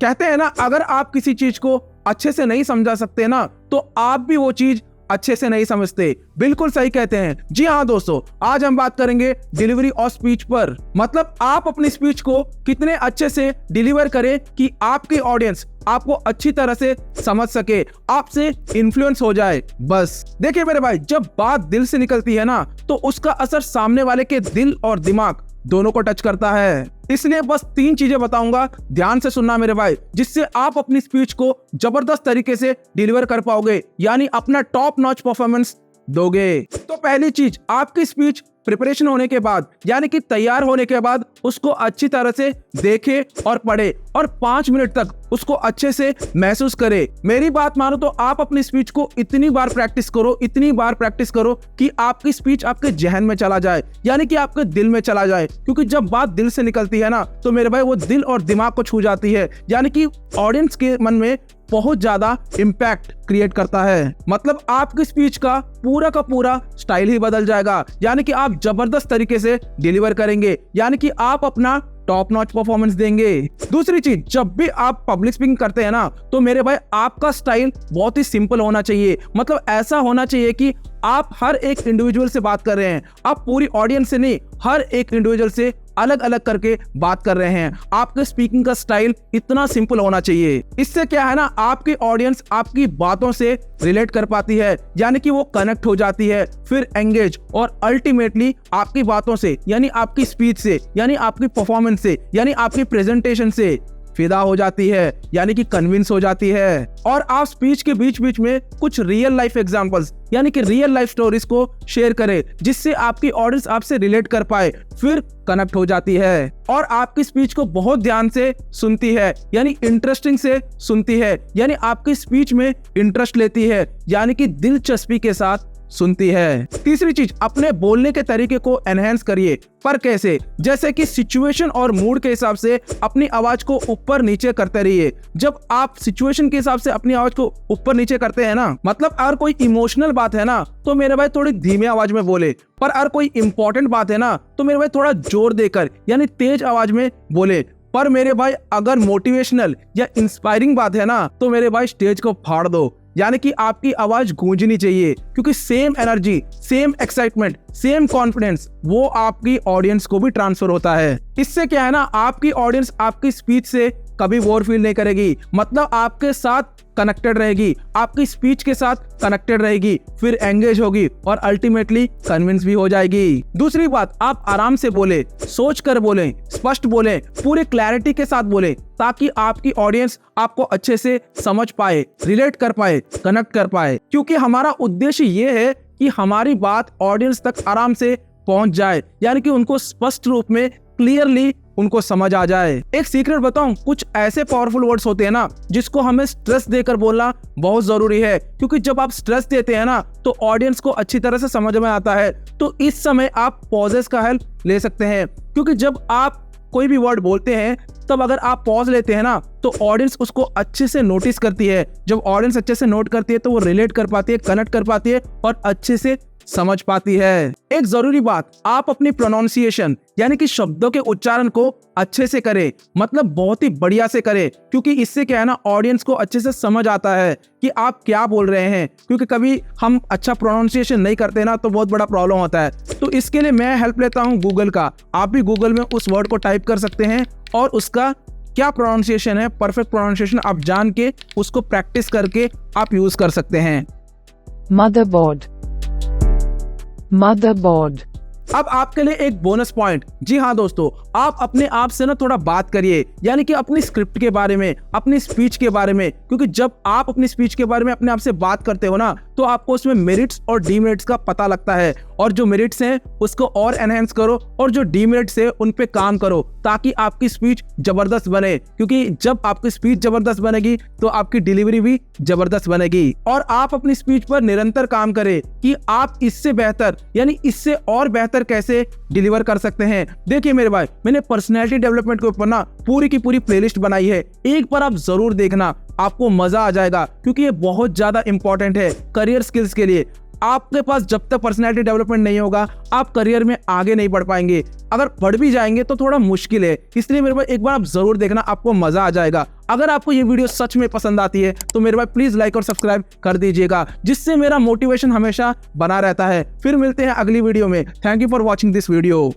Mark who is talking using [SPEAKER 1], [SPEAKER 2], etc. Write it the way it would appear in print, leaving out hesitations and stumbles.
[SPEAKER 1] कहते हैं ना, अगर आप किसी चीज को अच्छे से नहीं समझा सकते ना, तो आप भी वो चीज अच्छे से नहीं समझते। बिल्कुल सही कहते हैं। जी हाँ दोस्तों, आज हम बात करेंगे डिलीवरी ऑफ स्पीच पर। मतलब आप अपनी स्पीच को कितने अच्छे से डिलीवर करें कि आपकी ऑडियंस आपको अच्छी तरह से समझ सके, आपसे इन्फ्लुएंस हो जाए। बस देखिए मेरे भाई, जब बात दिल से निकलती है ना, तो उसका असर सामने वाले के दिल और दिमाग दोनों को टच करता है। इसलिए बस 3 चीजें बताऊंगा, ध्यान से सुनना मेरे भाई, जिससे आप अपनी स्पीच को जबरदस्त तरीके से डिलीवर कर पाओगे, यानी अपना टॉप नॉच परफॉर्मेंस दोगे। तो पहली चीज, आपकी स्पीच प्रिपरेशन होने के बाद, यानी कि तैयार होने के बाद उसको अच्छी तरह से देखे और पढ़े और 5 मिनट तक उसको अच्छे से महसूस करे। मेरी बात मानो तो आप अपनी स्पीच को इतनी बार प्रैक्टिस करो कि आपकी स्पीच आपके जहन में चला जाए, यानी कि आपके दिल में चला जाए। क्योंकि जब बात दिल से निकलती है ना, तो मेरे भाई वो दिल और दिमाग को छू जाती है, यानी कि ऑडियंस के मन में बहुत ज्यादा इम्पैक्ट क्रिएट करता है। मतलब आपकी स्पीच का पूरा स्टाइल ही बदल जाएगा, यानी कि आप जबरदस्त तरीके से डिलीवर करेंगे, यानी कि आप अपना टॉप नॉच परफॉर्मेंस देंगे। दूसरी चीज, जब भी आप पब्लिक स्पीकिंग करते हैं ना, तो मेरे भाई आपका स्टाइल बहुत ही सिंपल होना चाहिए। मतलब ऐसा होना चाहिए कि आप हर एक इंडिविजुअल से बात कर रहे हैं, आप पूरी ऑडियंस से नहीं, हर एक इंडिविजुअल से अलग अलग करके बात कर रहे हैं। आपके स्पीकिंग का स्टाइल इतना सिंपल होना चाहिए। इससे क्या है ना, आपकी ऑडियंस आपकी बातों से रिलेट कर पाती है, यानी कि वो कनेक्ट हो जाती है, फिर एंगेज, और अल्टीमेटली आपकी बातों से, यानी आपकी स्पीच से, यानी आपकी परफॉर्मेंस से, यानी आपकी प्रेजेंटेशन से फिदा हो जाती है, यानी कि कन्विंस हो जाती है। और आप स्पीच के बीच बीच में कुछ रियल लाइफ एग्जांपल्स, यानी कि रियल लाइफ स्टोरीज को शेयर करें, जिससे आपकी ऑडियंस आपसे रिलेट कर पाए, फिर कनेक्ट हो जाती है और आपकी स्पीच को बहुत ध्यान से सुनती है, यानी इंटरेस्टिंग से सुनती है, यानी आपकी स्पीच में इंटरेस्ट लेती है, यानी कि दिलचस्पी के साथ सुनती है। तीसरी चीज, अपने बोलने के तरीके को एनहेंस करिए। पर कैसे? जैसे कि सिचुएशन और मूड के हिसाब से अपनी आवाज को ऊपर नीचे करते रहिए। जब आप सिचुएशन के हिसाब से अपनी आवाज को ऊपर नीचे करते हैं ना, मतलब अगर कोई इमोशनल बात है ना, तो मेरे भाई थोड़ी धीमी आवाज में बोले। पर अगर कोई इंपॉर्टेंट बात है ना, तो मेरे भाई थोड़ा जोर देकर, यानी तेज आवाज में बोले। पर मेरे भाई अगर मोटिवेशनल या इंस्पायरिंग बात है ना, तो मेरे भाई स्टेज को फाड़ दो, यानी कि आपकी आवाज गूंजनी चाहिए। क्योंकि same energy, same excitement, same confidence वो आपकी ऑडियंस को भी ट्रांसफर होता है। इससे क्या है ना, आपकी ऑडियंस आपकी स्पीच से कभी बोर फील नहीं करेगी, मतलब आपके साथ कनेक्टेड रहेगी, आपकी स्पीच के साथ कनेक्टेड रहेगी, फिर एंगेज होगी और अल्टीमेटली कन्विंस भी हो जाएगी। दूसरी बात, आप आराम से बोले, सोच कर बोले, स्पष्ट बोले, पूरे क्लैरिटी के साथ बोले, ताकि आपकी ऑडियंस आपको अच्छे से समझ पाए, रिलेट कर पाए, कनेक्ट कर पाए। क्योंकि हमारा उद्देश्य ये है कि हमारी बात ऑडियंस तक आराम से पहुंच जाए, यानी कि उनको स्पष्ट रूप में, क्लियरली उनको समझ आ जाए। एक सीक्रेट बताऊं, कुछ ऐसे पावरफुल वर्ड्स होते हैं ना, जिसको हमें स्ट्रेस देकर बोलना बहुत जरूरी है। क्योंकि जब आप स्ट्रेस देते हैं ना, तो ऑडियंस को अच्छी तरह से समझ में आता है। तो इस समय आप पॉजेस का हेल्प ले सकते हैं। क्योंकि जब आप कोई भी वर्ड बोलते हैं, तब अगर आप पॉज लेते हैं ना, तो ऑडियंस उसको अच्छे से नोटिस करती है। जब ऑडियंस अच्छे से नोट करती है, तो वो रिलेट कर पाती है, कनेक्ट कर पाती है और अच्छे से समझ पाती है। एक जरूरी बात, आप अपनी प्रोनाउंसिएशन, यानी कि शब्दों के उच्चारण को अच्छे से करें, मतलब बहुत ही बढ़िया से करें। क्योंकि इससे क्या है ना, ऑडियंस को अच्छे से समझ आता है कि आप क्या बोल रहे हैं। क्योंकि कभी हम अच्छा प्रोनाउंसिएशन नहीं करते ना, तो बहुत बड़ा प्रॉब्लम होता है। तो इसके लिए मैं हेल्प लेता हूँ गूगल का। आप भी गूगल में उस वर्ड को टाइप कर सकते हैं और उसका क्या प्रोनाउंसिएशन है, परफेक्ट प्रोनाउंसिएशन आप जान के उसको प्रैक्टिस करके आप यूज कर सकते हैं।
[SPEAKER 2] मदरबोर्ड।
[SPEAKER 1] अब आपके लिए एक बोनस पॉइंट। जी हाँ दोस्तों, आप अपने आप से ना थोड़ा बात करिए, यानी कि अपनी स्क्रिप्ट के बारे में, अपनी स्पीच के बारे में। क्योंकि जब आप अपनी स्पीच के बारे में अपने आप से बात करते हो ना, तो आपको उसमें मेरिट्स और डीमेरिट्स का पता लगता है। और जो मेरिट्स हैं उसको और एनहेंस करो, और जो डीमेरिट्स है उन पे काम करो, ताकि आपकी स्पीच जबरदस्त बने। क्योंकि जब आपकी स्पीच जबरदस्त बनेगी, तो आपकी डिलीवरी भी जबरदस्त बनेगी। और आप अपनी स्पीच पर निरंतर काम करें कि आप इससे बेहतर, यानी इससे और बेहतर कैसे डिलीवर कर सकते हैं। देखिए मेरे भाई, मैंने पर्सनैलिटी डेवलपमेंट के ऊपर ना पूरी की पूरी प्लेलिस्ट बनाई है, एक बार आप जरूर देखना, आपको मजा आ जाएगा। क्योंकि ये बहुत ज्यादा इंपॉर्टेंट है करियर स्किल्स के लिए। आपके पास जब तक पर्सनैलिटी डेवलपमेंट नहीं होगा आप करियर में आगे नहीं बढ़ पाएंगे। अगर बढ़ भी जाएंगे तो थोड़ा मुश्किल है, इसलिए मेरे भाई एक बार आप जरूर देखना, आपको मजा आ जाएगा। अगर आपको ये वीडियो सच में पसंद आती है तो मेरे भाई प्लीज लाइक और सब्सक्राइब कर दीजिएगा, जिससे मेरा मोटिवेशन हमेशा बना रहता है। फिर मिलते हैं अगली वीडियो में। Thank you for watching this video.